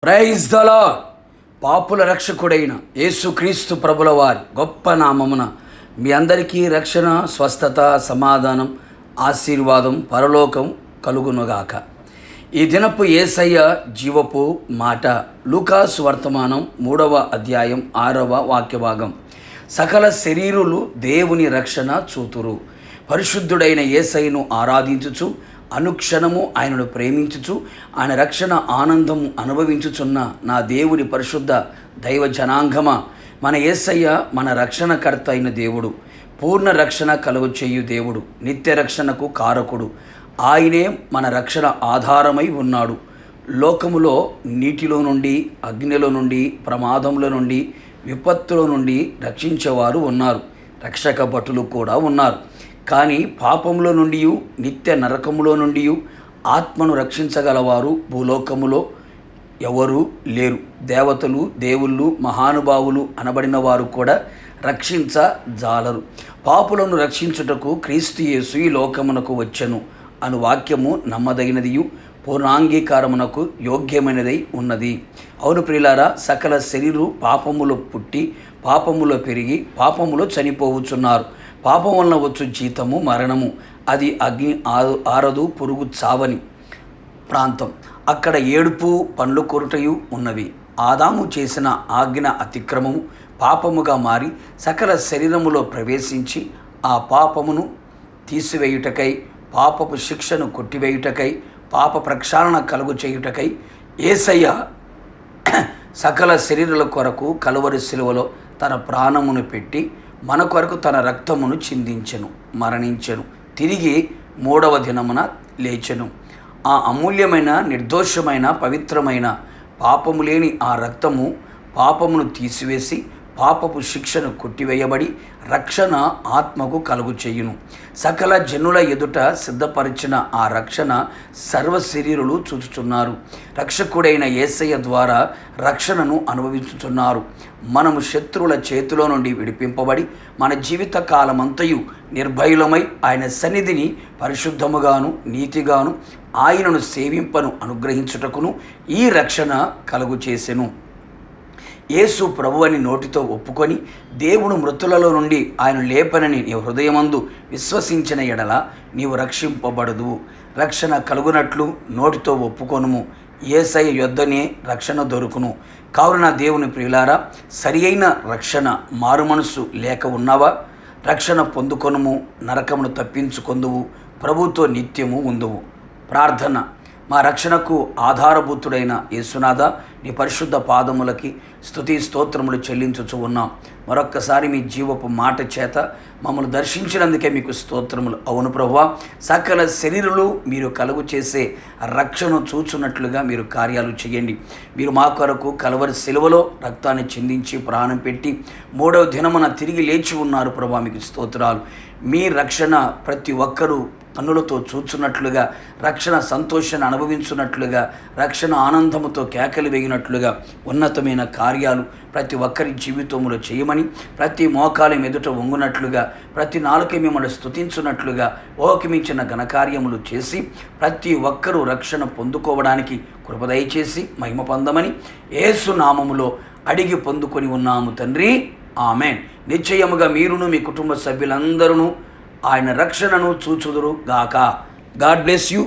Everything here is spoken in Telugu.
Praise the lord. పాపుల రక్షకుడైన యేసుక్రీస్తు ప్రభుల వారి గొప్ప నామమున మీ అందరికీ రక్షణ, స్వస్థత, సమాధానం, ఆశీర్వాదం, పరలోకం కలుగునుగాక. ఈ దినపు యేసయ్య జీవపు మాట లూకాసు వర్తమానం 3వ అధ్యాయం 6వ వాక్యభాగం. సకల శరీరులు దేవుని రక్షణ చూతురు. పరిశుద్ధుడైన యేసయ్యను ఆరాధించుచు అనుక్షణము ఆయనను ప్రేమించుచు ఆయన రక్షణ ఆనందము అనుభవించుచున్న నా దేవుని పరిశుద్ధ దైవ జనాంగమ, మన యేసయ్య మన రక్షణకర్త అయిన దేవుడు, పూర్ణ రక్షణ కలుగు చేయు దేవుడు, నిత్య రక్షణకు కారకుడు. ఆయనే మన రక్షణ ఆధారమై ఉన్నాడు. లోకములో నీటిలో నుండి, అగ్నిలో నుండి, ప్రమాదముల నుండి, విపత్తుల నుండి రక్షించేవారు ఉన్నారు, రక్షక భటులు కూడా ఉన్నారు. కానీ పాపములో నుండి, నిత్య నరకములో నుండి ఆత్మను రక్షించగలవారు భూలోకములో ఎవరూ లేరు. దేవతలు, దేవుళ్ళు, మహానుభావులు అనబడిన వారు కూడా రక్షించజాలరు. పాపులను రక్షించుటకు క్రీస్తు యేసు ఈ లోకమునకు వచ్చెను అను వాక్యము నమ్మదగినదియు పూర్ణాంగీకారమునకు యోగ్యమైనదై ఉన్నది. అవును ప్రియులారా, సకల శరీరు పాపములో పుట్టి, పాపములో పెరిగి, పాపములో చనిపోవచ్చున్నారు. పాపం వలన వచ్చు జీతము మరణము. అది అగ్ని ఆరదు, పురుగు చావని ప్రాంతం. అక్కడ ఏడుపు, పండ్లు కొరుటయు ఉన్నవి. ఆదాము చేసిన ఆజ్ఞ అతిక్రమము పాపముగా మారి సకల శరీరములో ప్రవేశించి ఆ పాపమును తీసివేయుటకై, పాపపు శిక్షను కొట్టివేయుటకై, పాప ప్రక్షాళన కలుగు చేయుటకై యేసయ్య సకల శరీరాల కొరకు కలువరి శిలువలో తన ప్రాణమును పెట్టి మన కొరకు తన రక్తమును చిందించెను, మరణించెను, తిరిగి 3వ దినమున లేచెను. ఆ అమూల్యమైన, నిర్దోషమైన, పవిత్రమైన, పాపము లేని ఆ రక్తము పాపమును తీసివేసి పాపపు శిక్షను కొట్టివేయబడి రక్షణ ఆత్మకు కలుగు చేయును. సకల జనుల ఎదుట సిద్ధపరిచిన ఆ రక్షణ సర్వ శరీరులు చూచుచున్నారు. రక్షకుడైన యేసయ్య ద్వారా రక్షణను అనుభవించుచున్నారు. మనము శత్రువుల చేతిలో నుండి విడిపింపబడి మన జీవిత కాలమంతయు నిర్భయులమై ఆయన సన్నిధిని పరిశుద్ధముగాను, నీతిగాను ఆయనను సేవింపను అనుగ్రహించుటకును ఈ రక్షణ కలుగు చేసెను. యేసు ప్రభు అని నోటితో ఒప్పుకొని దేవుడు మృతులలో నుండి ఆయన లేపనని నీ హృదయమందు విశ్వసించిన ఎడల నీవు రక్షింపబడదు. రక్షణ కలుగునట్లు నోటితో ఒప్పుకొనుము. యేసయ్య యొద్దనే రక్షణ దొరుకును. కావున దేవుని ప్రియులారా, సరి అయిన రక్షణ మారుమనసు లేక ఉన్నావా? రక్షణ పొందుకొనుము, నరకమును తప్పించుకొందువు, ప్రభుతో నిత్యము ఉందువు. ప్రార్థన. మా రక్షణకు ఆధారభూతుడైన యేసునాథ, నీ పరిశుద్ధ పాదములకి స్తుతి స్తోత్రములు చెల్లించుచు ఉన్నాం. మరొక్కసారి మీ జీవపు మాట చేత మమ్మల్ని దర్శించినందుకే మీకు స్తోత్రములు. అవును ప్రభువా, సకల శరీరులు మీరు కలుగు చేసే రక్షణ చూచున్నట్లుగా మీరు కార్యాలు చేయండి. మీరు మా కొరకు కలవరి శిలువలో రక్తాన్ని చిందించి ప్రాణం పెట్టి 3వ దినమున తిరిగి లేచి ఉన్నారు ప్రభువా, మీకు స్తోత్రాలు. మీ రక్షణ ప్రతి ఒక్కరూ కన్నులతో చూచున్నట్లుగా, రక్షణ సంతోషాన్ని అనుభవించున్నట్లుగా, రక్షణ ఆనందముతో కేకలు వేగినట్లుగా ఉన్నతమైన కార్యాలు ప్రతి ఒక్కరి జీవితంలో చేయమని, ప్రతి మోకాలి ఎదుట వంగునట్లుగా, ప్రతి నాలుక మిమ్మల్ని స్తుతించున్నట్లుగా ఓకిమించిన ఘనకార్యములు చేసి ప్రతి ఒక్కరూ రక్షణ పొందుకోవడానికి కృప దయచేసి మహిమ పొందమని యేసు నామములో అడిగి పొందుకొని ఉన్నాము తండ్రి, ఆమెన్. నిశ్చయముగా మీరును మీ కుటుంబ సభ్యులందరూ ఆయన రక్షణను చూచుదురు గాక. God bless you.